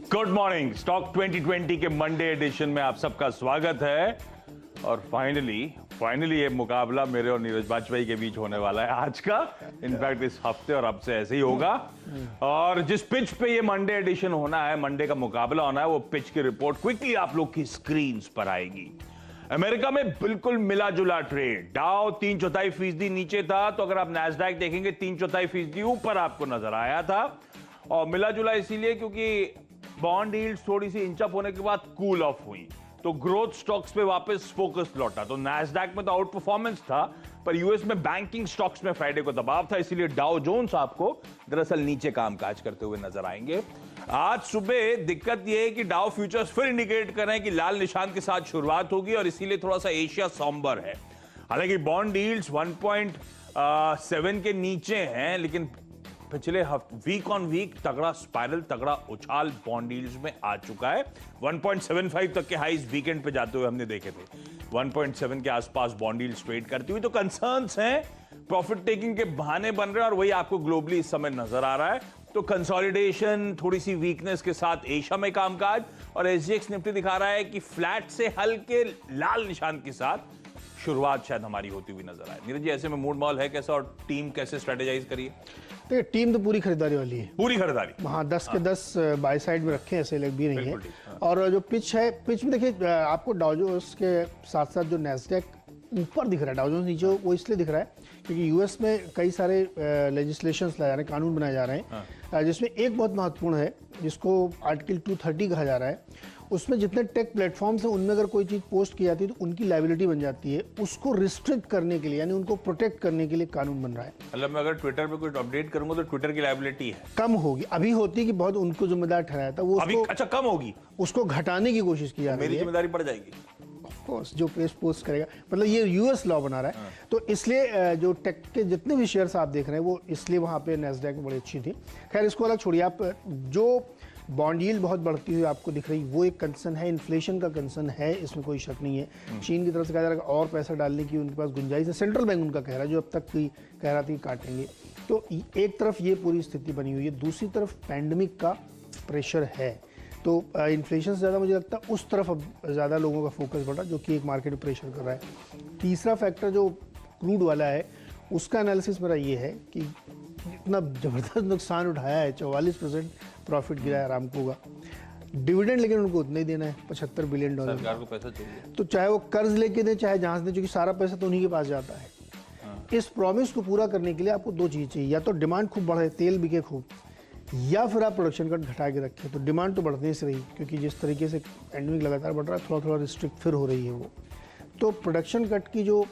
Good morning. Stock 2020 के Monday addition में आप सबका स्वागत है। और फाइनली ये मुकाबला मेरे और नीरज बाजपेयी के बीच होने वाला है आज का। इनफैक्ट इस हफ्ते और अब से ऐसे ही होगा। और जिस पिच पे ये मंडे एडिशन होना है, मंडे का मुकाबला होना है, वो पिच की रिपोर्ट क्विकली आप लोग की स्क्रीन पर आएगी। अमेरिका में बिल्कुल मिला जुला ट्रेड। डाउ 3/4% नीचे था, तो अगर आप नैस्डैक देखेंगे 3/4% ऊपर आपको नजर आया था। और मिला जुला इसीलिए क्योंकि बॉन्ड यील्ड्स थोड़ी सी इंच अप होने के बाद कूल ऑफ हुई, तो ग्रोथ स्टॉक्स पे वापस फोकस लौटा। तो नैस्डैक में तो आउट परफॉर्मेंस था, पर यूएस में बैंकिंग स्टॉक्स में फ्राइडे को दबाव था, इसीलिए डाउ जोन्स आपको दरअसल नीचे कामकाज करते हुए नजर आएंगे। आज सुबह दिक्कत यह है कि डाउ फ्यूचर्स फिर इंडिकेट कर रहे हैं कि लाल निशान के साथ शुरुआत होगी, और इसीलिए थोड़ा सा एशिया सॉम्बर है। हालांकि बॉन्ड यील्ड्स 1.7 के नीचे हैं, लेकिन पिछले वीक ऑन वीक तगड़ा स्पाइरल, तगड़ा उछाल बॉन्ड यील्ड्स में आ चुका है। 1.75 तक के हाईज वीकेंड पे जाते हुए हमने देखे थे। 1.7 के आसपास बॉन्ड यील्ड्स ट्रेड करती हुई, तो कंसर्न्स हैं, प्रॉफिट टेकिंग के बहाने बन रहे हैं, और वही आपको ग्लोबली इस समय नजर आ रहा है। तो कंसोलिडेशन, थोड़ी सी वीकनेस के साथ एशिया में कामकाज, और एसजीएक्स निफ्टी दिखा रहा है कि फ्लैट से हल्के लाल निशान के साथ शुरुआत शायद हमारी होती हुई नजर आए। नीरज जी, ऐसे में मूड माहौल है कैसा, और टीम कैसे स्ट्रेटेजाइज करिए? देखिए, टीम तो पूरी खरीदारी वाली है। पूरी खरीदारी, हाँ, 10 के 10 बाय साइड में रखे हैं, ऐसे लग भी नहीं है। हाँ। और जो पिच है, पिच में देखिए आपको डाउ जोन्स के साथ साथ जो नैस्डैक ऊपर दिख रहा है, डाउ जोन्स नीचे, वो इसलिए दिख रहा है क्योंकि यूएस में कई सारे लेजिस्लेशंस लाए जा रहे हैं, कानून बनाए जा रहे हैं, जिसमें एक बहुत महत्वपूर्ण है जिसको आर्टिकल 230 कहा जा रहा है। उसमें जितने टेक प्लेटफॉर्म्स हैं, उनमें अगर कोई चीज़ पोस्ट की जाती है तो उनकी लायबिलिटी बन जाती है। उसको रिस्ट्रिक्ट करने के लिए, यानी उनको प्रोटेक्ट करने के लिए कानून बन रहा है। मतलब मैं अगर ट्विटर पे कुछ अपडेट करूंगा तो ट्विटर की लायबिलिटी है कम होगी। अभी होती कि बहुत उनको जिम्मेदार ठहराया था, वो अभी अच्छा कम होगी, उसको घटाने की कोशिश की जा रही है। मेरी जिम्मेदारी पड़ जाएगी ऑफकोर्स, जो पेज पोस्ट करेगा, मतलब ये यूएस लॉ बना रहा है। तो इसलिए जो टेक के जितने भी शेयर्स आप देख रहे हैं, वो इसलिए वहाँ पे नैस्डैक बड़ी अच्छी थी। खैर, इसको अलग छोड़िए आप। जो बॉन्ड यील्ड बहुत बढ़ती हुई आपको दिख रही, वो एक कंसर्न है। इन्फ्लेशन का कंसर्न है, इसमें कोई शक नहीं है। चीन की तरफ से कहा जा रहा है और पैसा डालने की उनके पास गुंजाइश है। सेंट्रल बैंक उनका कह रहा है, जो अब तक कह रहा था कि काटेंगे। तो एक तरफ ये पूरी स्थिति बनी हुई है, दूसरी तरफ पैंडमिक का प्रेशर है। तो इन्फ्लेशन से ज़्यादा मुझे लगता है उस तरफ अब ज़्यादा लोगों का फोकस बढ़ा, जो कि एक मार्केट में प्रेशर कर रहा है। तीसरा फैक्टर जो क्रूड वाला है, उसका एनालिसिस मेरा ये है कि इतना ज़बरदस्त नुकसान उठाया है, 44% प्रॉफिट गिरा है अरामको का। डिविडेंड लेकिन उनको उतना ही देना है, $75 बिलियन। सरकार को पैसा चाहिए, तो चाहे वो कर्ज लेके दे, चाहे जहाँ से दे, क्योंकि सारा पैसा तो उन्हीं के पास जाता है। इस प्रॉमिस को पूरा करने के लिए आपको दो चीज़ चाहिए, या तो डिमांड खूब बढ़े, तेल बिके खूब, या फिर आप प्रोडक्शन कट घटा के रखें। तो डिमांड तो बढ़ने से रही, क्योंकि जिस तरीके से पैंडेमिक लगातार बढ़ रहा है, थोड़ा थोड़ा रिस्ट्रिक्ट फिर हो रही है वो। तो प्रोडक्शन कट की जो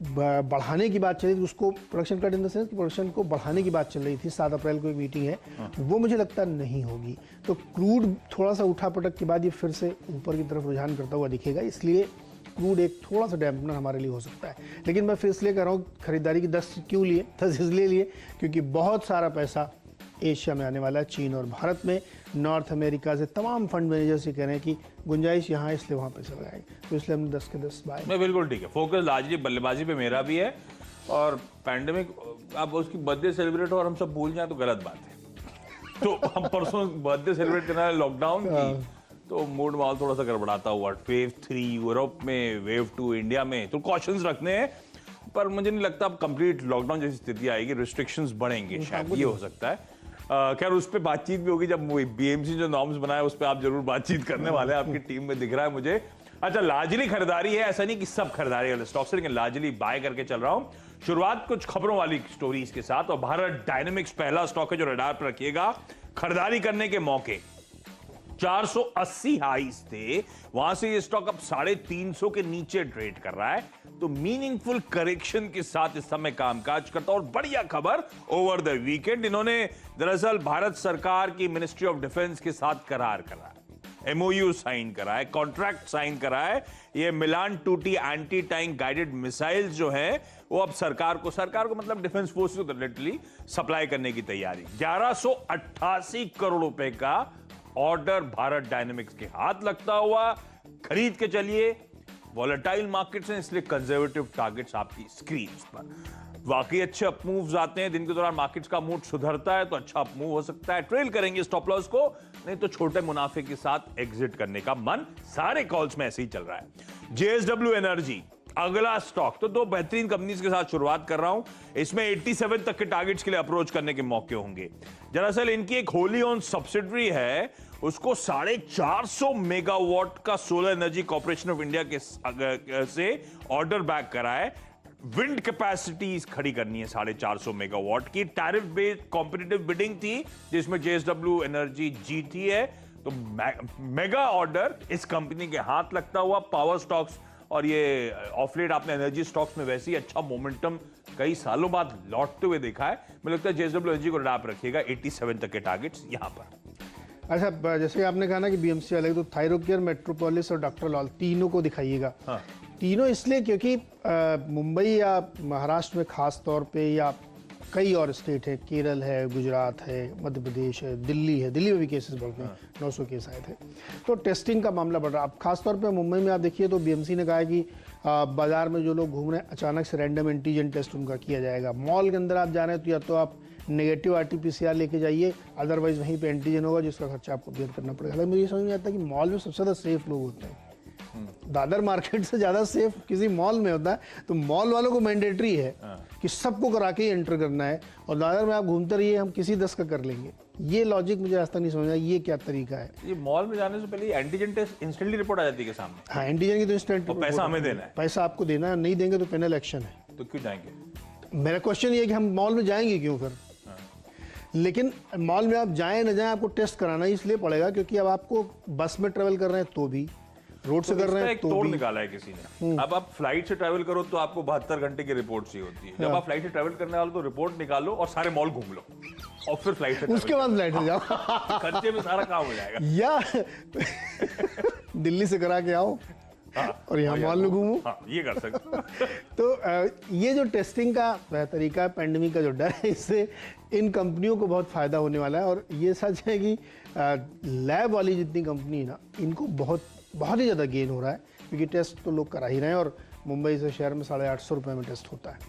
बढ़ाने की बात चल रही थी, उसको production cut in the sense कि प्रोडक्शन को बढ़ाने की बात चल रही थी, 7 अप्रैल को एक मीटिंग है, वो मुझे लगता नहीं होगी। तो क्रूड थोड़ा सा उठा पटक के बाद ये फिर से ऊपर की तरफ रुझान करता हुआ दिखेगा, इसलिए क्रूड एक थोड़ा सा डैम्पनर हमारे लिए हो सकता है। लेकिन मैं फिर इसलिए कह रहा हूँ खरीदारी की 10 क्यों लिए, 10 इसलिए लिए क्योंकि बहुत सारा पैसा एशिया में आने वाला है, चीन और भारत में। नॉर्थ अमेरिका से तमाम फंड मैनेजर से कह रहे हैं कि गुंजाइश यहाँ है, इसलिए वहाँ पैसा लगाएंगे। तो इसलिए हमने 10 के 10 बाय। मैं बिल्कुल ठीक है। फोकस लार्जली बल्लेबाजी पे मेरा भी है, और पैंडेमिक अब उसकी बर्थडे सेलिब्रेट हो और हम सब भूल जाए तो गलत बात है। तो हम परसों बर्थडे सेलिब्रेट करना है लॉकडाउन की, तो मूड माहौल थोड़ा सा गड़बड़ाता हुआ। वेव 3 यूरोप में, वेव 2 इंडिया में, तो कॉशंस रखने हैं। पर मुझे नहीं लगता अब कंप्लीट लॉकडाउन जैसी स्थिति आएगी, रिस्ट्रिक्शंस बढ़ेंगे, शायद ये हो सकता है। खैर, उस पर बातचीत भी होगी जब बीएमसी जो नॉर्म्स बनाए उस पर आप जरूर बातचीत करने वाले हैं, आपकी टीम में दिख रहा है मुझे। अच्छा, लार्जली खरीदारी है, ऐसा नहीं कि सब खरीदारी वाले स्टॉक से, लेकिन लार्जली बाय करके चल रहा हूं। शुरुआत कुछ खबरों वाली स्टोरीज के साथ, और भारत डायनेमिक्स पहला स्टॉक है जो रडार पर रखिएगा। खरीदारी करने के मौके 480 हाईज थे, वहां से ये स्टॉक अब 350 के नीचे ट्रेड कर रहा है। तो मीनिंगफुल करेक्शन के साथ इस समय कामकाज करता। और बढ़िया खबर, ओवर द वीकेंड इन्होंने दरअसल भारत सरकार की मिनिस्ट्री ऑफ डिफेंस के साथ करार करा है, एमओयू साइन करा है, कॉन्ट्रैक्ट साइन करा है। ये मिलान 2T anti tank guided missiles जो है, वो अब सरकार को मतलब डिफेंस फोर्स को लिटरली सप्लाई करने की तैयारी। 1188 करोड़ रुपए का ऑर्डर भारत डायनेमिक्स के हाथ लगता हुआ, खरीद के चलिए। वॉलेटाइल मार्केट्स हैं, इसलिए कंजर्वेटिव टारगेट्स आपकी स्क्रीन पर। वाकई अच्छे अप मूव्स आते हैं, दिन के दौरान मार्केट्स का मूड सुधरता है तो अच्छा अप मूव हो सकता है, ट्रेल करेंगे स्टॉप लॉस को, नहीं तो छोटे मुनाफे के साथ एग्जिट करने का मन सारे कॉल्स में ऐसे ही चल रहा है। जेएसडब्ल्यू एनर्जी अगला स्टॉक, तो दो बेहतरीन कंपनीज के साथ शुरुआत कर रहा हूं। इसमें 87 तक के टारगेट्स के लिए अप्रोच करने के मौके होंगे। दरअसल इनकी एक होली ओन सब्सिडरी है, उसको 450 मेगावाट का solar energy corporation of India के से ऑर्डर बैक करा है। विंड कैपेसिटी खड़ी करनी है 450 मेगावाट की। टैरिफ बेस्ड कॉम्पिटिटिव बिडिंग थी जिसमें जेएसडब्ल्यू एनर्जी जीती है। तो मेगा ऑर्डर इस कंपनी के हाथ लगता हुआ। पावर स्टॉक्स और ये ऑफ लेट आपने एनर्जी स्टॉक्स में वैसे ही अच्छा मोमेंटम कई सालों बाद लौटते हुए देखा है। मुझे लगता है जेएसडब्ल्यू एनर्जी को रडाप रखिएगा 87 तक के टारगेट्स यहां पर। अच्छा, जैसे आपने कहा ना कि बीएमसी वाले, तो थायरोकेयर, मेट्रोपोलिस और डॉक्टर लॉल तीनों को दिखाइएगा। हाँ। तीनों इसलिए क्योंकि मुंबई या महाराष्ट्र में खास तौर पे, या कई और स्टेट है, केरल है, गुजरात है, मध्य प्रदेश है, दिल्ली है, दिल्ली में भी केसेस बढ़ते हैं। 900 केस आए थे, तो टेस्टिंग का मामला बढ़ रहा है। अब खासतौर पे मुंबई में आप देखिए तो बीएमसी ने कहा है कि बाजार में जो लोग घूम रहे हैं अचानक से रैंडम एंटीजन टेस्ट उनका किया जाएगा। मॉल के अंदर आप जा रहे हैं तो या तो आप नेगेटिव आरटीपीसीआर लेके जाइए, अदरवाइज वहीं पे एंटीजन होगा जिसका खर्चा आपको बेयर करना पड़ेगा। हालांकि मुझे समझ नहीं आता कि मॉल में सबसे ज़्यादा सेफ लोग होते हैं। दादर मार्केट से ज़्यादा सेफ किसी मॉल में होता है, तो मॉल वालों को मैंडेटरी है कि सबको करा के ही एंटर करना है, और दादर में आप घूमते रहिए, हम किसी 10 का कर लेंगे। ये लॉजिक मुझे आज तक नहीं समझ आया, ये क्या तरीका है। ये मॉल में जाने से पहले एंटीजन टेस्ट इंस्टेंटली रिपोर्ट आ जाती है सामने। हाँ, एंटीजन की तो इंस्टेंट पैसा हमें देना है, पैसा आपको देना है, नहीं देंगे तो पेनल एक्शन है। तो क्यों जाएंगे? मेरा क्वेश्चन ये है कि हम मॉल में जाएंगे क्यों फिर? लेकिन मॉल में आप जाएं न जाएं, आपको टेस्ट कराना ही इसलिए पड़ेगा क्योंकि अब आपको बस में ट्रेवल कर रहे हैं तो भी, रोड से कर रहे हैं एक तो तोड़ भी। निकाला है किसी ने। अब आप फ्लाइट से ट्रैवल करो तो आपको 72 घंटे की रिपोर्ट चाहिए होती है। जब आप फ्लाइट से ट्रैवल करने वाले तो रिपोर्ट निकालो और सारे मॉल घूम लो और फिर फ्लाइट से उसके बाद फ्लाइट से जाओ, खर्चे में सारा काम हो जाएगा। या दिल्ली से करा के आओ और यहाँ मॉल में घूमो। हाँ, ये कर सकते। तो ये जो टेस्टिंग का तरीका है, पेंडेमिक का जो डर है, इससे इन कंपनियों को बहुत फायदा होने वाला है। और ये सच है कि लैब वाली जितनी कंपनी है ना, इनको बहुत ही ज़्यादा गेन हो रहा है, क्योंकि टेस्ट तो लोग करा ही रहे हैं और मुंबई से शहर में 850 रुपये में टेस्ट होता है।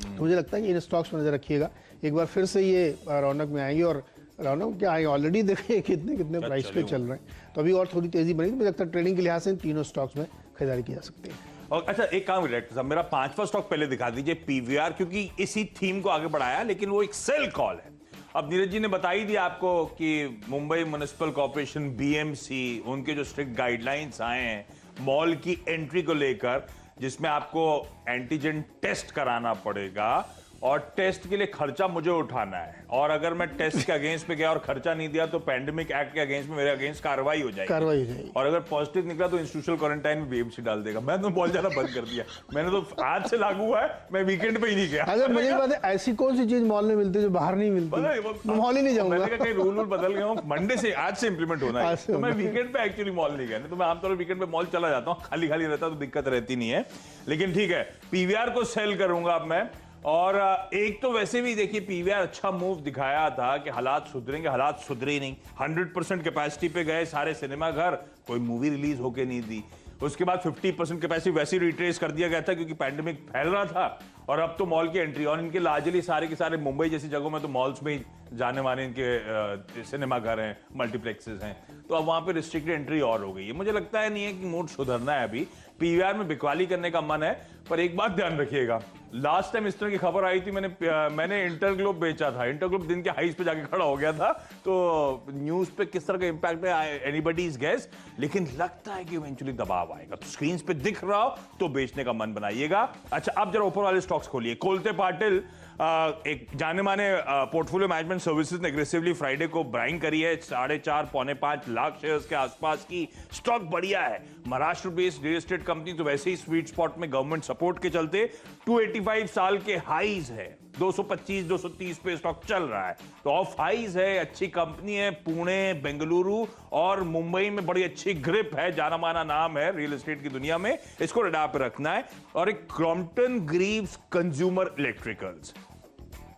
तो मुझे लगता है कि इन स्टॉक्स में नजर रखिएगा, एक बार फिर से ये रौनक में आएंगे। और रौनक क्या आएंगे, ऑलरेडी देखिए कितने प्राइस पे चल रहे हैं, तो अभी और थोड़ी तेजी बनेगी। मुझे लगता है ट्रेडिंग के लिहाज से इन तीनों स्टॉक्स में खरीदारी की जा सकती है। और अच्छा, एक काम डायरेक्टर साहब, मेरा 5वां स्टॉक पहले दिखा दीजिए, पीवीआर, क्योंकि इसी थीम को आगे बढ़ाया, लेकिन वो एक सेल कॉल है। अब नीरज जी ने बता ही दिया आपको कि मुंबई म्युनिसिपल कॉर्पोरेशन बीएमसी, उनके जो स्ट्रिक्ट गाइडलाइंस आए हैं मॉल की एंट्री को लेकर, जिसमें आपको एंटीजन टेस्ट कराना पड़ेगा और टेस्ट के लिए खर्चा मुझे उठाना है, और अगर मैं टेस्ट के अगेंस्ट पे गया और खर्चा नहीं दिया तो पैंडेमिक एक्ट के अगेंस्ट में मेरे अगेंस्ट कार्रवाई हो जाएगी। और अगर पॉजिटिव निकला तो इंस्टीट्यूशनल क्वारंटाइन में बीएमसी डाल देगा। मैं तो बहुत ज्यादा बंद कर दिया, मैंने तो आज से लागू हुआ है, मैं वीकेंड पे ही नहीं गया। अगर मुझे बात है, ऐसी कौन सी चीज मॉल में मिलती है जो बाहर नहीं मिलती? मॉल ही नहीं जाऊंगा। मैंने कहा कहीं रूल बदल गए हो, मंडे से, आज से इंप्लीमेंट होना है, तो मैं वीकेंड पे एक्चुअली मॉल नहीं गया। तो मैं आमतौर पर वीकेंड पे मॉल चला जाता हूँ, खाली रहता तो दिक्कत रहती नहीं है। लेकिन ठीक है, पीवीआर को सेल करूंगा अब मैं। और एक तो वैसे भी देखिए पीवीआर अच्छा मूव दिखाया था कि हालात सुधरेंगे, हालात सुधरे नहीं। 100% कैपेसिटी पे गए सारे सिनेमा घर, कोई मूवी रिलीज होके नहीं दी। उसके बाद 50% कैपेसिटी वैसे ही रिट्रेस कर दिया गया था क्योंकि पैंडेमिक फैल रहा था। और अब तो मॉल की एंट्री, और इनके लार्जली सारे के सारे मुंबई जैसी जगहों में तो मॉल्स में ही जाने माने इनके सिनेमा घर हैं, मल्टीप्लेक्सेस हैं, तो अब वहां पे रिस्ट्रिक्टेड एंट्री और हो गई है। मुझे लगता है नहीं है कि मूड सुधरना है अभी, पीवीआर में बिकवाली करने का मन है। पर एक बात ध्यान रखिएगा, लास्ट टाइम इस तरह की खबर आई थी, मैंने इंटरग्लोब बेचा था, इंटरग्लोब दिन के हाईस पे जाके खड़ा हो गया था, तो न्यूज पे किस तरह का इंपैक्ट है एनीबडीज गेस, लेकिन लगता है कि इवेंचुअली दबाव आएगा। तो स्क्रीन पे दिख रहा हो तो बेचने का मन बनाइएगा। अच्छा, अब जरा ऊपर वाले स्टॉक्स खोलिए। कोलते पाटिल, एक जाने माने पोर्टफोलियो मैनेजमेंट सर्विसेज ने एग्रेसिवली फ्राइडे को बाइंग करी है, 4.5 पौने 5 लाख शेयर्स के आसपास की। स्टॉक बढ़िया है, Maharashtra based real estate company, तो वैसे ही स्वीट स्पॉट में गवर्नमेंट सपोर्ट के चलते 285 साल के हाईज है, 225-230 पे स्टॉक चल रहा है, तो ऑफ हाईज है, अच्छी कंपनी है। पुणे, बेंगलुरु और मुंबई में बड़ी अच्छी ग्रिप है, जाना माना नाम है रियल एस्टेट की दुनिया में, इसको रडार पे रखना है। और एक क्रॉम्पटन ग्रीव्स कंज्यूमर इलेक्ट्रिकल्स,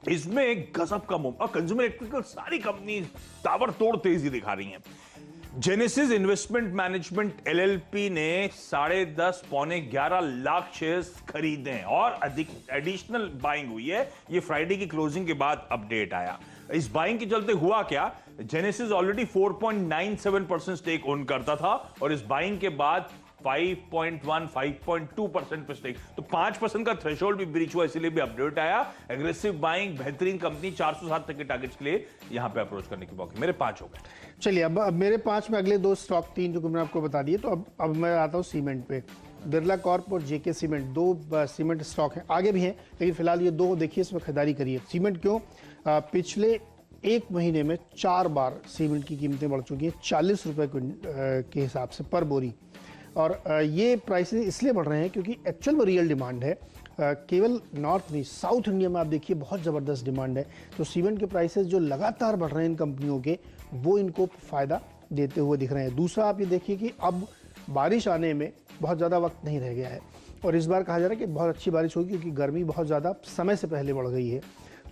इसमें एक गजब का मूव, और कंज्यूमर इलेक्ट्रिकल सारी कंपनी ताबड़तोड़ तेजी दिखा रही हैं। जेनेसिस इन्वेस्टमेंट मैनेजमेंट एलएलपी ने 10.5 पौने 11 लाख शेयर्स खरीदे हैं और अधिक एडिशनल बाइंग हुई है। ये फ्राइडे की क्लोजिंग के बाद अपडेट आया। इस बाइंग के चलते हुआ क्या, जेनेसिस ऑलरेडी 4.97% स्टेक ओन करता था और इस बाइंग के बाद 5.2% पे स्टेक, तो 5% का थ्रेशोल्ड भी ब्रीच हुआ, इसीलिए भी अपडेट आया। एग्रेसिव बाइंग, बेहतरीन कंपनी, 407 तक के टारगेट्स के लिए यहां पे अप्रोच करने की मौके। मेरे 5 हो गए। चलिए अब मेरे 5 में अगले 2 स्टॉक 3 जो कि मैंने आपको बता दिए। तो अब मैं आता हूँ सीमेंट पे। बिरला कॉर्प और जेके सीमेंट, 2 सीमेंट स्टॉक हैं, आगे भी हैं लेकिन फिलहाल ये 2 देखिए, इसमें खरीदारी करिए। सीमेंट क्यों, पिछले 1 महीने में 4 बार सीमेंट की कीमतें बढ़ चुकी हैं 40 रुपए के हिसाब से पर बोरी। और ये प्राइसेस इसलिए बढ़ रहे हैं क्योंकि एक्चुअल में रियल डिमांड है। केवल नॉर्थ नहीं, साउथ इंडिया में आप देखिए बहुत ज़बरदस्त डिमांड है। तो सीमेंट के प्राइसेस जो लगातार बढ़ रहे हैं इन कंपनियों के, वो इनको फ़ायदा देते हुए दिख रहे हैं। दूसरा आप ये देखिए कि अब बारिश आने में बहुत ज़्यादा वक्त नहीं रह गया है और इस बार कहा जा रहा है कि बहुत अच्छी बारिश होगी क्योंकि गर्मी बहुत ज़्यादा समय से पहले बढ़ गई है।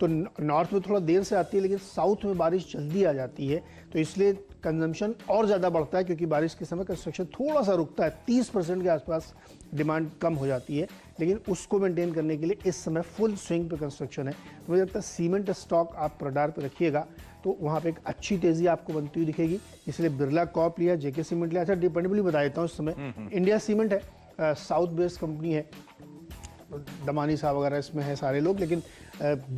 तो नॉर्थ में थोड़ा देर से आती है लेकिन साउथ में बारिश जल्दी आ जाती है, तो इसलिए कंजम्पशन और ज़्यादा बढ़ता है क्योंकि बारिश के समय कंस्ट्रक्शन थोड़ा सा रुकता है। 30% के आसपास डिमांड कम हो जाती है, लेकिन उसको मेंटेन करने के लिए इस समय फुल स्विंग पे कंस्ट्रक्शन है। तो मुझे लगता है सीमेंट स्टॉक आप रडार पे रखिएगा तो वहाँ पे एक अच्छी तेज़ी आपको बनती हुई दिखेगी। इसलिए बिरला कॉर्प लिया, जेके सीमेंट लिया। अच्छा, डिपेंडेबली बता देता हूँ इस समय इंडिया सीमेंट है, साउथ बेस्ड कंपनी है, दमानी साहब वगैरह इसमें है सारे लोग, लेकिन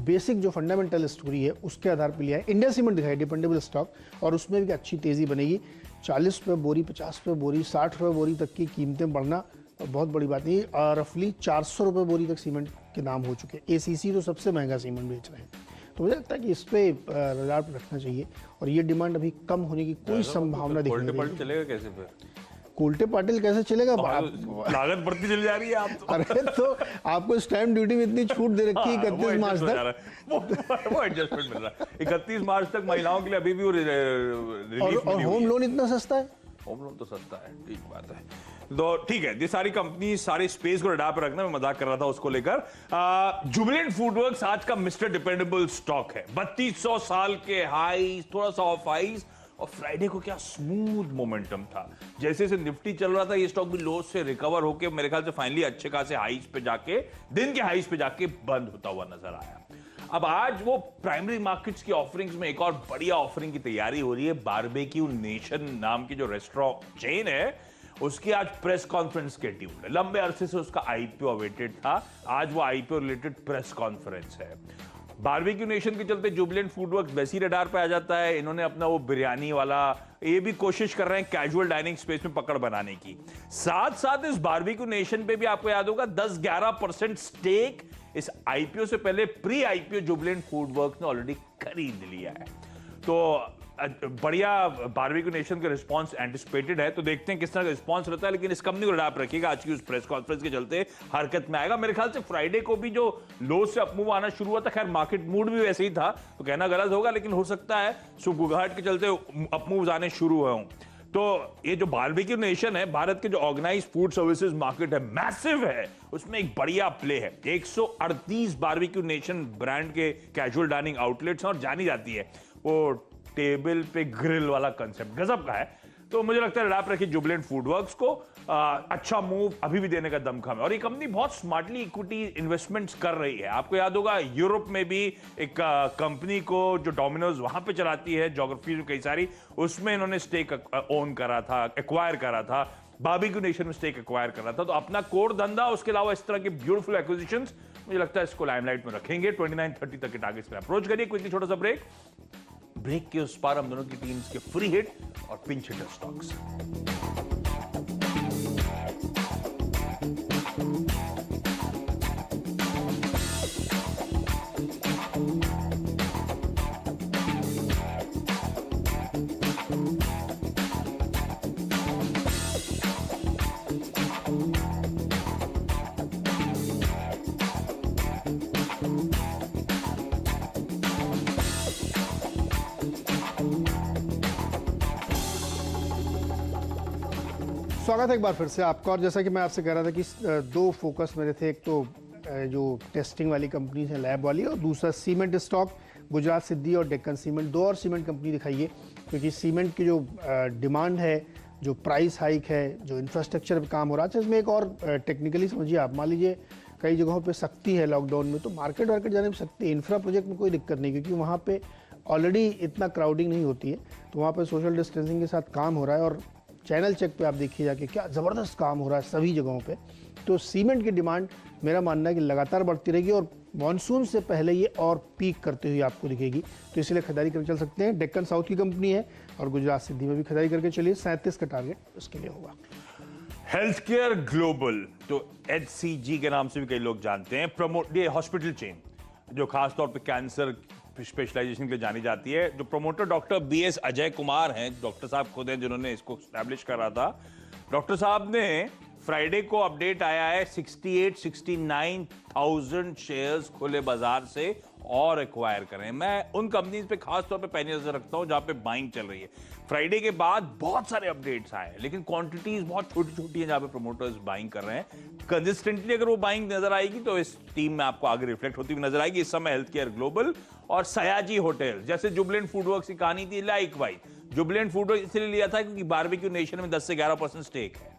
बेसिक जो फंडामेंटल स्टोरी है उसके आधार पर लिया है। इंडिया सीमेंट दिखाई डिपेंडेबल स्टॉक और उसमें भी अच्छी तेज़ी बनेगी। 40 रुपये बोरी, 50 रुपये बोरी, 60 रुपये बोरी तक की कीमतें बढ़ना बहुत बड़ी बात नहीं। रफली 400 रुपये बोरी तक सीमेंट के दाम हो चुके हैं। एसीसी तो सबसे महंगा सीमेंट बेच रहे हैं, तो मुझे लगता है कि इस पे रडार पर रखना चाहिए और ये डिमांड अभी कम होने की कोई संभावना दिख नहीं रही है। चलेगा कैसे फिर? कोल्टे पाटिल कैसे चलेगा? लागत बढ़ती चली जा रही है आप तो। अरे तो आपको स्टैम्प ड्यूटी में इतनी छूट दे रखी है 31 मार्च तक, वो एडजस्टमेंट मिल रहा है। 31 मार्च तक महिलाओं के लिए अभी भी वो रिलीफ और होम लोन इतना सस्ता है। होम लोन तो सस्ता है, ठीक बात है। तो ठीक है, ये सारी कंपनी, सारे स्पेस को रडार पर रखना, मैं मजाक कर रहा था उसको लेकर। जुबिलेंट फूडवर्क्स आज का मिस्टर डिपेंडेबल स्टॉक है। 3200 साल के हाई, थोड़ा सा ऑफ हाईज, और फ्राइडे को क्या स्मूथ मोमेंटम था। जैसे जैसे निफ्टी चल रहा था, ये स्टॉक भी लो से रिकवर होकर मेरे ख्याल से फाइनली अच्छे खासे हाईज पे जाके, दिन के हाईज पे जाके बंद होता हुआ नजर आया। अब आज वो प्राइमरी मार्केट्स की ऑफरिंग्स में एक और बढ़िया ऑफरिंग की तैयारी हो रही है। बारबेक्यू नेशन नाम की जो रेस्टोरेंट चेन है, उसकी आज प्रेस कॉन्फ्रेंस शेड्यूल्ड है। लंबे अरसे से उसका आईपीओ अवेटेड था, आज वो आईपीओ रिलेटेड प्रेस कॉन्फ्रेंस है। बारबेक्यू नेशन के चलते जुबिलेंट फूडवर्क्स वैसी रडार पे आ जाता है। इन्होंने अपना वो बिरयानी वाला, ये भी कोशिश कर रहे हैं कैजुअल डाइनिंग स्पेस में पकड़ बनाने की। साथ साथ इस बारबेक्यू नेशन पे भी आपको याद होगा 10-11% स्टेक इस आईपीओ से पहले प्री आईपीओ जुबिलेंट फूडवर्क्स ने ऑलरेडी खरीद लिया है। तो बढ़िया बारबेक्यू नेशन का रिस्पांस एंटिसिपेटेड है, तो देखते हैं किस तरह का रिस्पांस रहता है। लेकिन इस कंपनी को रडार रखिएगा, आज की उस प्रेस कॉन्फ्रेंस के चलते हरकत में आएगा। मेरे ख्याल से फ्राइडे को भी जो लो से अपमूव आना शुरू हुआ था, खैर मार्केट मूड भी वैसे ही था, तो कहना गलत होगा, लेकिन हो सकता है सुगुगाहट के चलते अपमूव आने शुरू हुए हों। तो ये जो बारबेक्यू नेशन है, भारत के जो ऑर्गेनाइज फूड सर्विसेज मार्केट है, मैसिव है, उसमें एक बढ़िया प्ले है। 138 बारबेक्यू नेशन ब्रांड के कैजुअल डाइनिंग आउटलेट्स और जानी जाती है वो टेबल पे ग्रिल वाला कंसेप्ट गजब का है। तो मुझे लगता है रडार रखिए जुबिलेंट फूडवर्क्स को। अच्छा मूव अभी भी देने का दमखम है और ये कंपनी बहुत स्मार्टली इक्विटी इन्वेस्टमेंट्स कर रही है। आपको याद होगा यूरोप में भी एक कंपनी को जो डोमिनोज वहां पे चलाती है, ज्योग्राफी में कई सारी, उसमें इन्होंने स्टेक ओन करा था, एक्वायर करा था। बारबेक्यू नेशन में स्टेक एक्वायर कर रहा था। तो अपना कोर धंधा, उसके अलावा इस तरह के ब्यूटीफुल एक्विजिशंस, मुझे लगता है इसको लाइमलाइट में रखेंगे। 29-30 तक के टारगेट्स पर अप्रोच करिए। क्विकली छोटा सा ब्रेक के उस पार हम दोनों की टीम्स के फ्री हिट और पिंच हिटर स्टॉक्स। स्वागत है एक बार फिर से आपका। और जैसा कि मैं आपसे कह रहा था कि 2 फोकस मेरे थे, एक तो जो टेस्टिंग वाली कंपनीज है लैब वाली, और दूसरा सीमेंट स्टॉक। गुजरात सिद्धी और डेक्कन सीमेंट, दो और सीमेंट कंपनी दिखाइए, क्योंकि सीमेंट की जो डिमांड है, जो प्राइस हाइक है, जो इंफ्रास्ट्रक्चर पे काम हो रहा है। अच्छा, इसमें एक और टेक्निकली समझिए आप, मान लीजिए कई जगहों पे सख्ती है लॉकडाउन में, तो मार्केट वार्केट जाने में सख्ती है, इंफ्रा प्रोजेक्ट में कोई दिक्कत नहीं, क्योंकि वहाँ पे ऑलरेडी इतना क्राउडिंग नहीं होती है, तो वहाँ पे सोशल डिस्टेंसिंग के साथ काम हो रहा है। और चैनल चेक पे आप देखिए जाके क्या ज़बरदस्त काम हो रहा है सभी जगहों पे। तो सीमेंट की डिमांड मेरा मानना है कि लगातार बढ़ती रहेगी और मॉनसून से पहले ये और पीक करते हुए आपको दिखेगी, तो इसलिए खरीदारी करके चल सकते हैं। डेक्कन साउथ की कंपनी है और गुजरात सिद्धि में भी खरीदारी करके चलिए। 37 का टारगेट उसके लिए होगा। हेल्थ केयर ग्लोबल, तो HCG के नाम से भी कई लोग जानते हैं, प्रमोट ये हॉस्पिटल चेन जो खासतौर पे कैंसर स्पेशलाइजेशन के लिए जानी जाती है। जो promoter doctor BS Ajay Kumar हैं, डॉक्टर साहब खुद हैं जिन्होंने इसको स्टैब्लिश करा था। डॉक्टर साहब ने फ्राइडे को अपडेट आया है 68-69,000 शेयर्स खुले बाजार से और एक्वायर करें। मैं उन कंपनीज पे खास तौर पे पैनी नजर रखता हूं जहां पे बाइंग चल रही है। फ्राइडे के बाद बहुत सारे अपडेट्स आए, लेकिन क्वांटिटीज बहुत छोटी छोटी हैं जहां पे प्रमोटर्स बाइंग कर रहे हैं। कंसिस्टेंटली अगर वो बाइंग नजर आएगी तो इस टीम में आपको आगे रिफ्लेक्ट होती हुई नजर आएगी। इस समय हेल्थ केयर ग्लोबल और सयाजी होटल, जैसे जुबलेंट फूडवर्क्स की कहानी थी, लाइकवाइज जुबलेंट फूडवर्क्स इसलिए लिया था क्योंकि बारबेक्यू नेशन में 10 से 11% स्टेक है।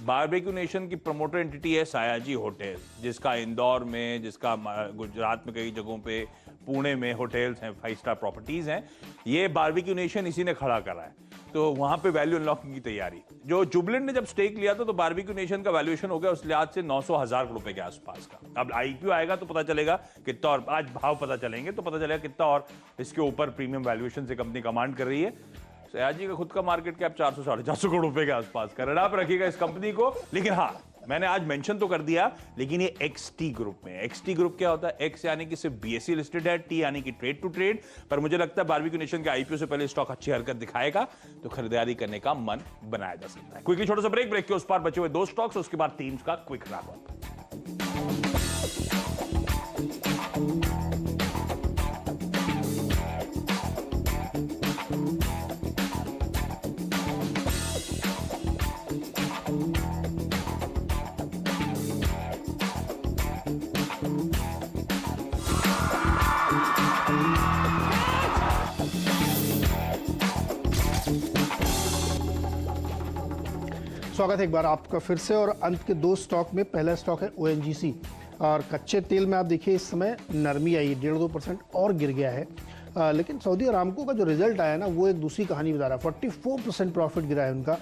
बारबेक्यू नेशन की प्रमोटर एंटिटी है सयाजी होटल, जिसका इंदौर में, जिसका गुजरात में कई जगहों पे, पुणे में होटल्स हैं, 5 स्टार प्रॉपर्टीज हैं। ये बारबेक्यू नेशन इसी ने खड़ा करा है, तो वहां पे वैल्यू अनलॉकिंग की तैयारी। जो जुबलेंट ने जब स्टेक लिया था तो बारबेक्यू नेशन का वैल्यूएशन हो गया उस लिहाज से 900,000 रुपए के आसपास का। अब IPO आएगा तो पता चलेगा कितना, और आज भाव पता चलेंगे तो पता चलेगा कितना और इसके ऊपर प्रीमियम वैल्यूएशन से कंपनी कमांड कर रही है। सयाजी का खुद का मार्केट कैप 400-450 करोड़ रुपए के आसपास का रडाप रखिएगा इस कंपनी को। लेकिन हाँ, मैंने आज मेंशन तो कर दिया, लेकिन ये XT ग्रुप में। XT ग्रुप क्या होता है? X यानी कि सिर्फ BSE लिस्टेड है, T यानी कि ट्रेड टू ट्रेड। पर मुझे लगता है बारबेक्यू नेशन के IPO से पहले स्टॉक अच्छी हरकत दिखाएगा, तो खरीदारी करने का मन बनाया जा सकता है। क्विकली छोटा सा ब्रेक के उस पार बचे हुए 2 स्टॉक्स, उसके बाद टीम्स का क्विक रैप अप। स्वागत है एक बार आपका फिर से। और अंत के 2 स्टॉक में पहला स्टॉक है ONGC, और कच्चे तेल में आप देखिए इस समय नरमी आई है, 1.5-2% और गिर गया है। लेकिन सऊदी अरामको का जो रिजल्ट आया ना, वो एक दूसरी कहानी बता रहा है। 44% प्रॉफिट गिरा है उनका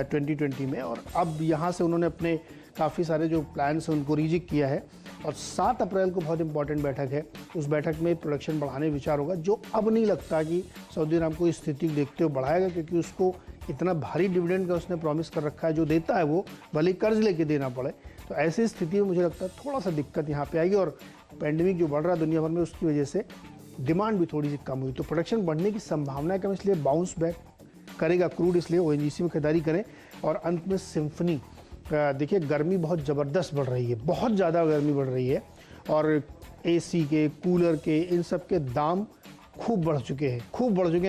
2020 में, और अब यहाँ से उन्होंने अपने काफ़ी सारे जो प्लान्स हैं उनको रिजिक किया है। और 7 अप्रैल को बहुत इंपॉर्टेंट बैठक है, उस बैठक में प्रोडक्शन बढ़ाने विचार होगा, जो अब नहीं लगता कि सऊदी अरामको इस स्थिति को देखते हुए बढ़ाएगा, क्योंकि उसको इतना भारी डिविडेंड का उसने प्रॉमिस कर रखा है, जो देता है वो भले कर्ज लेके देना पड़े। तो ऐसी स्थिति में मुझे लगता है थोड़ा सा दिक्कत यहाँ पे आएगी, और पैंडेमिक जो बढ़ रहा है दुनिया भर में, उसकी वजह से डिमांड भी थोड़ी सी कम हुई, तो प्रोडक्शन बढ़ने की संभावना है कम, इसलिए बाउंस बैक करेगा क्रूड, इसलिए ONGC में खरीदारी करें। और अंत में सिम्फनी, देखिए गर्मी बहुत ज़बरदस्त बढ़ रही है, बहुत ज़्यादा गर्मी बढ़ रही है, और AC के, कूलर के, इन सब के दाम खूब बढ़ चुके हैं।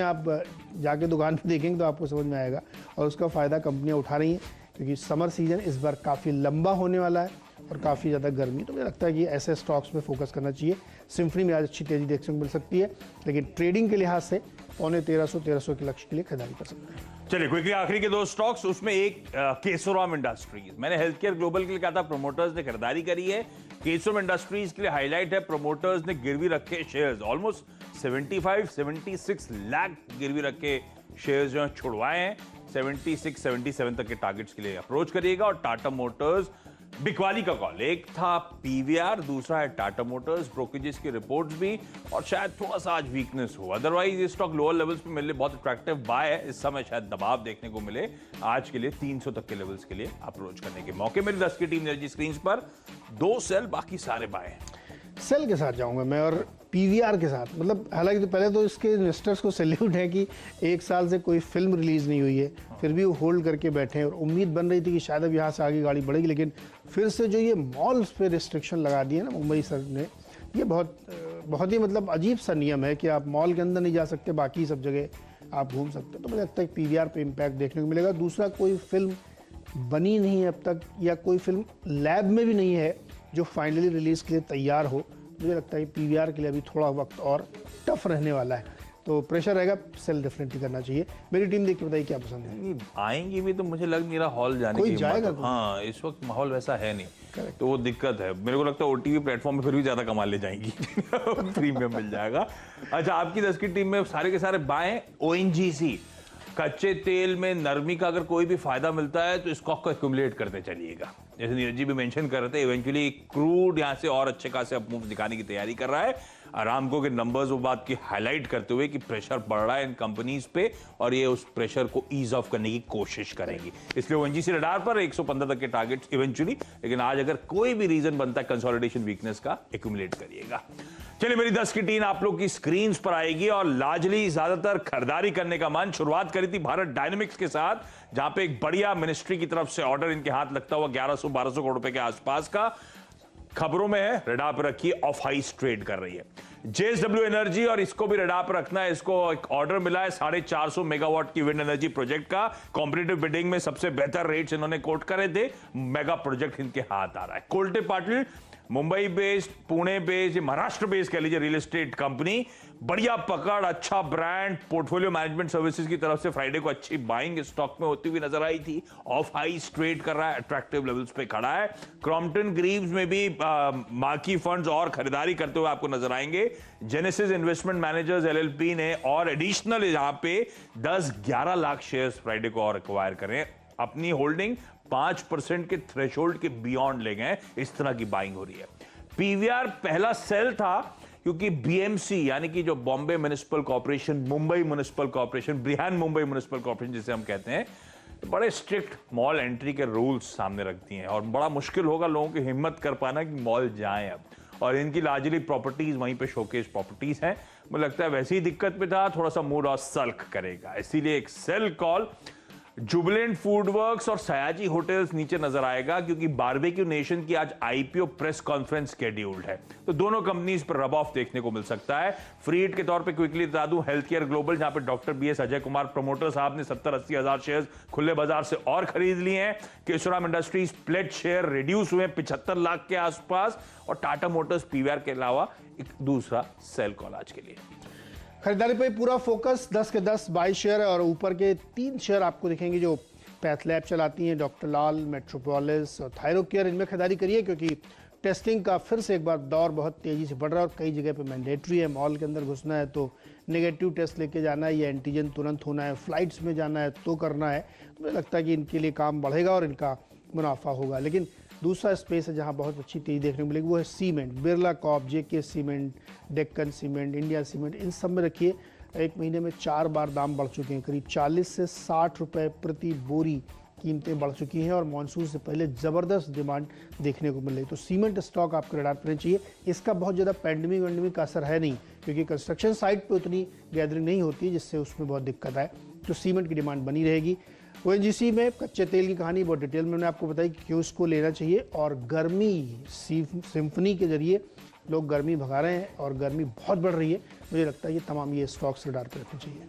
आप जाके दुकान पे देखेंगे तो आपको समझ में आएगा, और उसका फ़ायदा कंपनियां उठा रही हैं, क्योंकि समर सीजन इस बार काफ़ी लंबा होने वाला है और काफ़ी ज़्यादा गर्मी। तो मुझे लगता है कि ऐसे स्टॉक्स में फोकस करना चाहिए। सिम्फनी में आज अच्छी तेज़ी देखने को मिल सकती है, लेकिन ट्रेडिंग के लिहाज से 1300 के लक्ष्य के लिए खरीदारी कर सकते हैं। चलिए क्विकली आखिरी के 2 स्टॉक्स, उसमें एक केसोराम इंडस्ट्रीज। मैंने हेल्थ केयर ग्लोबल के लिए कहा था प्रमोटर्स ने खरीदारी करी है। केसोराम इंडस्ट्रीज के लिए हाईलाइट है, प्रमोटर्स ने गिरवी रखे शेयर्स, ऑलमोस्ट 75-76 लाख गिरवी रखे शेयर्स जो छुड़वाए हैं। 76-77 तक के टारगेट्स के लिए अप्रोच करिएगा। और टाटा मोटर्स बिकवाली का कॉल, एक था PVR, दूसरा है टाटा मोटर्स। ब्रोकरेजेस की रिपोर्ट्स भी, और शायद थोड़ा सा आज वीकनेस हो, अदरवाइज ये स्टॉक लोअर लेवल्स पे मिलने बहुत अट्रैक्टिव बाय है। इस समय शायद दबाव देखने को मिले। आज के लिए 300 तक के लेवल्स के लिए अप्रोच करने के मौके। मेरी 10 की टीम एनर्जी स्क्रीन पर 2 सेल, बाकी सारे बाय हैं। सेल के साथ जाऊंगा मैं, और PVR के साथ। मतलब हालांकि तो पहले तो इसके इन्वेस्टर्स को सैल्यूट है कि 1 साल से कोई फिल्म रिलीज नहीं हुई है, फिर भी वो होल्ड करके बैठे हैं, और उम्मीद बन रही थी कि शायद अब यहाँ से आगे गाड़ी बढ़ेगी। लेकिन फिर से जो ये मॉल्स पे रिस्ट्रिक्शन लगा दिए ना मुंबई सर ने, ये बहुत ही मतलब अजीब सा नियम है कि आप मॉल के अंदर नहीं जा सकते, बाकी सब जगह आप घूम सकते हो। तो मुझे लगता है PVR पे इम्पैक्ट देखने को मिलेगा। दूसरा, कोई फिल्म बनी नहीं है अब तक, या कोई फिल्म लैब में भी नहीं है जो फाइनली रिलीज के लिए तैयार हो, मुझे लगता है पीवीआर के लिए अभी थोड़ा वक्त और टफ रहने वाला है, तो प्रेशर रहेगा, सेल डेफिनेटली करना चाहिए। मेरी टीम देख के बताइए क्या पसंद है। नहीं, आएंगी भी तो मुझे लग नहीं रहा हॉल जाने कोई की हिम्मत जाएगा हो। कोई? हाँ, इस वक्त माहौल वैसा है नहीं, Correct. तो वो दिक्कत है। मेरे को लगता है ओटीवी प्लेटफॉर्म में फिर भी ज्यादा कमा ले जाएंगी प्रीमियम मिल जाएगा। अच्छा, आपकी 10 की टीम में सारे के सारे बाएं ओएनजीसी। कच्चे तेल में नरमी का अगर कोई भी फायदा मिलता है तो स्टॉक को एक्यूमुलेट करते चलिएगा। जैसे नीरज जी भी मेंशन कर रहे थे, इवेंचुअली क्रूड यहाँ से और अच्छे खासे अप मूव दिखाने की तैयारी कर रहा है। अरामको के नंबर्स वो बात की हाईलाइट करते हुए कि प्रेशर बढ़ रहा है इन कंपनीज पे और ये उस प्रेशर को ईज ऑफ करने की कोशिश करेंगी, इसलिए ओएनजीसी रडार पर 115 तक के टारगेट्स इवेंचुअली। लेकिन आज अगर कोई भी रीजन बनता है कंसोलिडेशन वीकनेस का, एक्यूमुलेट करिएगा। चलिए, मेरी 10 की टीम आप लोग की स्क्रीन पर आएगी और लाजली ज्यादातर खरीदारी करने का मन। शुरुआत करी थी भारत डायनेमिक्स के साथ, जहां पे एक बढ़िया मिनिस्ट्री की तरफ से ऑर्डर इनके हाथ लगता हुआ 1100-1200 करोड़ रुपए के आसपास का खबरों में है। रडार पर रखी है, ऑफ हाइस ट्रेड कर रही है। जेएसडब्ल्यू एनर्जी, और इसको भी रडार पर रखना है। इसको एक ऑर्डर मिला है 450 मेगावाट की विंड एनर्जी प्रोजेक्ट का। कॉम्पिटिटिव बिडिंग में सबसे बेहतर रेट्स इन्होंने कोट करे थे। मेगा प्रोजेक्ट इनके हाथ आ रहा है। Kolte Patil, Mumbai based, Pune based, Maharashtra based कह लीजिए रियल एस्टेट कंपनी, बढ़िया पकड़, अच्छा ब्रांड, पोर्टफोलियो मैनेजमेंट सर्विसेज की तरफ से फ्राइडे को अच्छी बाइंग स्टॉक में होती हुई नजर आई थी। ऑफ हाई ट्रेड कर रहा है, अट्रैक्टिव लेवल्स पे खड़ा है। क्रॉम्पटन ग्रीव्स में भी मार्की फंड्स और खरीदारी करते हुए आपको नजर आएंगे। जेनेसिस इन्वेस्टमेंट मैनेजर्स एलएलपी ने और एडिशनल यहां पे 10-11 लाख शेयर्स फ्राइडे को और एक्वायर करें। अपनी होल्डिंग 5% के थ्रेशोल्ड के बियॉन्ड ले गए। इस तरह की बाइंग हो रही है। पीवीआर पहला सेल था क्योंकि बीएमसी यानी कि जो Bombay municipal corporation, Mumbai municipal corporation, Brihan Mumbai municipal corporation जिसे हम कहते हैं, बड़े स्ट्रिक्ट मॉल एंट्री के रूल्स सामने रखती हैं और बड़ा मुश्किल होगा लोगों की हिम्मत कर पाना कि मॉल जाएं अब। और इनकी लार्जली प्रॉपर्टीज वहीं पे शोकेस प्रॉपर्टीज हैं। मुझे लगता है वैसी ही दिक्कत में था, थोड़ा सा मूड और सल्क करेगा, इसीलिए एक सेल कॉल। जुबिलेंट फूडवर्क्स और सयाजी होटल्स नीचे नजर आएगा क्योंकि बारबेक्यू नेशन की आज आईपीओ प्रेस कॉन्फ्रेंस शेड्यूल्ड है, तो दोनों कंपनीज पर रब ऑफ देखने को मिल सकता है। फ्री हिट के तौर पे क्विकली बता दूं, हेल्थ केयर ग्लोबल, जहां पे doctor BS Ajay Kumar promoter साहब ने 70-80 हजार शेयर खुले बाजार से और खरीद लिए हैं। Keshoram Industries pledge share reduce हुए 75 लाख के आसपास, और टाटा मोटर्स पीवीआर के अलावा एक दूसरा सेल कॉल आज के लिए। खरीदारी पे पूरा फोकस 10 के 10 22 शेयर है और ऊपर के 3 शेयर आपको दिखेंगे जो पैथलैब चलाती हैं, डॉक्टर लाल, मेट्रोपोलिस और थायरोकेयर। इनमें खरीदारी करिए क्योंकि टेस्टिंग का फिर से एक बार दौर बहुत तेज़ी से बढ़ रहा है और कई जगह पे मैंडेटरी है। मॉल के अंदर घुसना है तो नेगेटिव टेस्ट लेके जाना है या एंटीजन तुरंत होना है, फ्लाइट्स में जाना है तो करना है। मुझे लगता है कि इनके लिए काम बढ़ेगा और इनका मुनाफा होगा। लेकिन दूसरा स्पेस है जहां बहुत अच्छी तेज़ी देखने को मिलेगी, वो है cement. Birla corp, JK cement, Deccan cement, India cement, इन सब में रखिए। एक महीने में 4 बार दाम बढ़ चुके हैं, करीब 40 से 60 रुपए प्रति बोरी कीमतें बढ़ चुकी हैं और मानसून से पहले ज़बरदस्त डिमांड देखने को मिल रही है। तो सीमेंट स्टॉक आपके रडार पर चाहिए। इसका बहुत ज़्यादा पैंडमिक का असर है नहीं क्योंकि कंस्ट्रक्शन साइट पर उतनी गैदरिंग नहीं होती है जिससे उसमें बहुत दिक्कत आए, तो सीमेंट की डिमांड बनी रहेगी। ओएनजीसी में कच्चे तेल की कहानी बहुत डिटेल में मैंने आपको बताई कि क्यों इसको लेना चाहिए, और गर्मी सिम्फनी के जरिए लोग गर्मी भगा रहे हैं और गर्मी बहुत बढ़ रही है। मुझे लगता है ये तमाम ये स्टॉक्स रडार पर रखने चाहिए।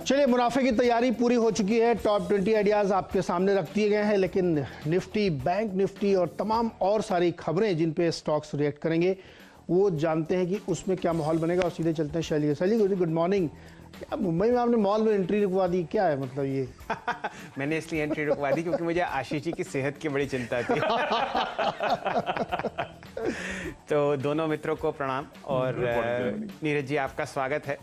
चलिए, मुनाफे की तैयारी पूरी हो चुकी है। टॉप 20 आइडियाज़ आपके सामने रख दिए गए हैं, लेकिन निफ्टी, बैंक निफ्टी और तमाम और सारी खबरें जिन पे स्टॉक्स रिएक्ट करेंगे वो जानते हैं कि उसमें क्या माहौल बनेगा। और सीधे चलते हैं शैली। शैली, गुड मॉर्निंग। क्या मुंबई में आपने मॉल में एंट्री रुकवा दी, क्या है मतलब ये? मैंने इसलिए एंट्री रुकवा दी क्योंकि मुझे आशीष जी की सेहत की बड़ी चिंता थी। तो दोनों मित्रों को प्रणाम और नीरज जी आपका स्वागत है।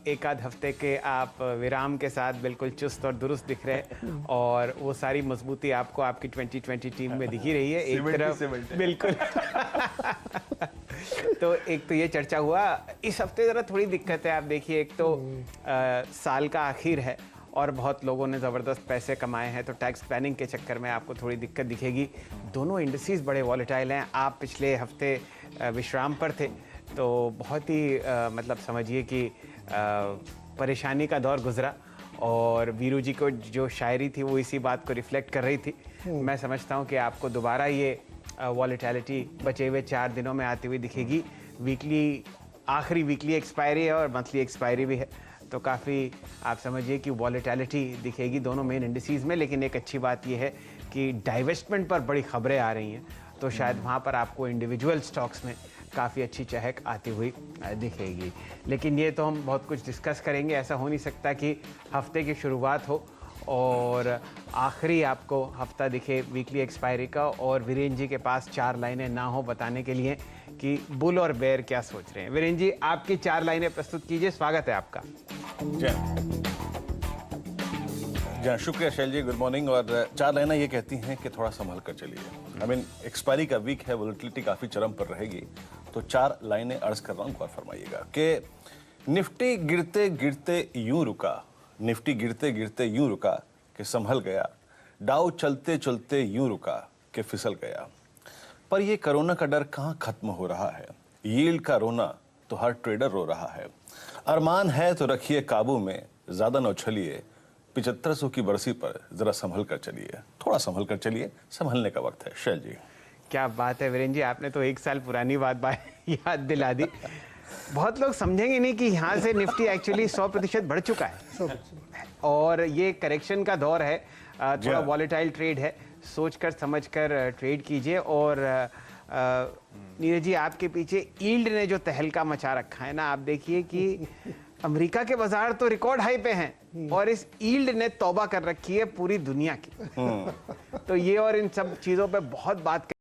एक आध हफ्ते के आप विराम के साथ बिल्कुल चुस्त और दुरुस्त दिख रहे हैं और वो सारी मजबूती आपको आपकी 2020 टीम में दिखी रही है। एक तरफ बिल्कुल तो एक तो ये चर्चा हुआ। इस हफ्ते ज़रा थोड़ी दिक्कत है। आप देखिए, एक तो साल का आखिर है और बहुत लोगों ने ज़बरदस्त पैसे कमाए हैं, तो टैक्स प्लानिंग के चक्कर में आपको थोड़ी दिक्कत दिखेगी। दोनों इंडिसेस बड़े वॉलेटाइल हैं। आप पिछले हफ्ते विश्राम पर थे तो बहुत ही मतलब समझिए कि परेशानी का दौर गुजरा और वीरू जी को जो शायरी थी वो इसी बात को रिफ्लेक्ट कर रही थी। मैं समझता हूँ कि आपको दोबारा ये वॉलेटिलिटी बचे हुए 4 दिनों में आती हुई दिखेगी। वीकली आखिरी वीकली एक्सपायरी है और मंथली एक्सपायरी भी है, तो काफ़ी आप समझिए कि वॉलेटिलिटी दिखेगी दोनों मेन इंडिसेस में। लेकिन एक अच्छी बात यह है कि डाइवेस्टमेंट पर बड़ी खबरें आ रही हैं, तो शायद वहाँ पर आपको इंडिविजुअल स्टॉक्स में काफ़ी अच्छी चहक आती हुई दिखेगी। लेकिन ये तो हम बहुत कुछ डिस्कस करेंगे। ऐसा हो नहीं सकता कि हफ्ते की शुरुआत हो और आखिरी आपको हफ्ता दिखे वीकली एक्सपायरी का और वीरेंद्र जी के पास 4 लाइनें ना हो बताने के लिए कि बुल और बेयर क्या सोच रहे हैं। वीरेंद्र जी, आपकी 4 लाइनें प्रस्तुत कीजिए, स्वागत है आपका। जी शुक्रिया शैल जी, गुड मॉर्निंग। और 4 लाइनें ये कहती हैं कि थोड़ा संभल कर चलिए। आई मीन एक्सपायरी का वीक है, वोलेटिलिटी काफ़ी चरम पर रहेगी, तो 4 लाइनें अर्ज कर रहा हूँ, गौर फरमाइएगा कि निफ्टी गिरते गिरते यूं रुका, निफ्टी गिरते गिरते यूं रुका कि संभल गया, डाउ चलते चलते यूं रुका कि फिसल गया। पर ये कोरोना का डर कहाँ खत्म हो रहा है, यील्ड का रोना तो हर ट्रेडर रो रहा है। अरमान है तो रखिए काबू में, ज़्यादा न उछलिए, 7500 की बरसी पर जरा संभल कर चलिए, थोड़ा संभल कर चलिए, संभलने का वक्त है। शैल जी, क्या बात है वीरेंद्र जी, आपने तो 1 साल पुरानी बात याद दिला दी। बहुत लोग समझेंगे नहीं कि यहाँ से निफ्टी एक्चुअली 100% बढ़ चुका है और ये करेक्शन का दौर है, थोड़ा वॉलेटाइल ट्रेड है, सोचकर समझकर ट्रेड कीजिए। और नीरज जी, आपके पीछे यील्ड ने जो तहलका मचा रखा है ना, आप देखिए कि अमेरिका के बाजार तो रिकॉर्ड हाई पे हैं और इस यील्ड ने तौबा कर रखी है पूरी दुनिया की। तो ये और इन सब चीज़ों पे बहुत बात